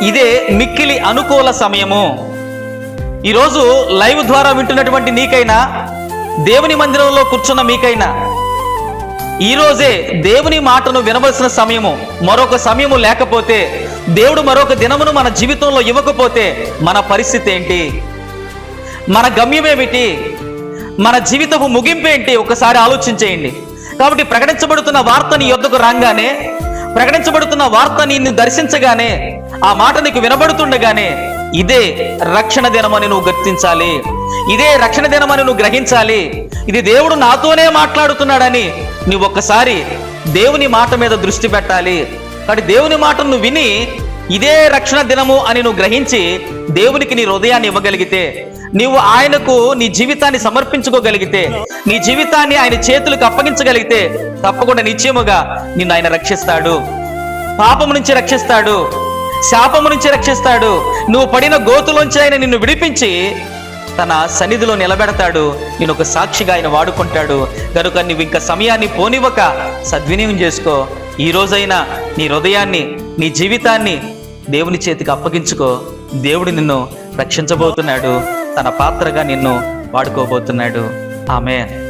ఇదే మిక్కిలి అనుకూల సమయము. ఈరోజు లైవ్ ద్వారా వింటున్నటువంటి నీకైనా, దేవుని మందిరంలో కూర్చున్న మీకైనా, ఈరోజే దేవుని మాటను వినవలసిన సమయము. మరొక సమయము లేకపోతే, దేవుడు మరొక దినమును మన జీవితంలో ఇవ్వకపోతే మన పరిస్థితి ఏంటి? మన గమ్యమేమిటి? మన జీవితపు ముగింపేంటి? ఒకసారి ఆలోచించేయండి. కాబట్టి ప్రకటించబడుతున్న వార్త నీ యొద్దకు రాగానే, ప్రకటించబడుతున్న వార్త నిన్ను దర్శించగానే, ఆ మాట నీకు వినబడుతుండగానే, ఇదే రక్షణ దినమని నువ్వు గుర్తించాలి. ఇదే రక్షణ దినమని నువ్వు గ్రహించాలి. ఇది దేవుడు నాతోనే మాట్లాడుతున్నాడని నువ్వు ఒక్కసారి దేవుని మాట మీద దృష్టి పెట్టాలి. కాబట్టి దేవుని మాటను నువ్వు విని ఇదే రక్షణ దినము అని నువ్వు గ్రహించి దేవునికి నీ హృదయాన్ని ఇవ్వగలిగితే, నీవు ఆయనకు నీ జీవితాన్ని సమర్పించుకోగలిగితే, నీ జీవితాన్ని ఆయన చేతులకు అప్పగించగలిగితే, తప్పకుండా నిశ్చయముగా నిన్ను ఆయన రక్షిస్తాడు. పాపము నుంచి రక్షిస్తాడు, శాపము నుంచి రక్షిస్తాడు. నువ్వు పడిన గోతులోంచి ఆయన నిన్ను విడిపించి తన సన్నిధిలో నిలబెడతాడు. నేను ఒక సాక్షిగా ఆయన వాడుకుంటాడు. కనుక నువ్వు ఇంకా సమయాన్ని పోనివ్వక సద్వినియోగం చేసుకో. ఈ రోజైనా నీ హృదయాన్ని, నీ జీవితాన్ని దేవుని చేతికి అప్పగించుకో. దేవుడు నిన్ను రక్షించబోతున్నాడు. తన పాత్రగా నిన్ను వాడుకోబోతున్నాడు. ఆమేన్.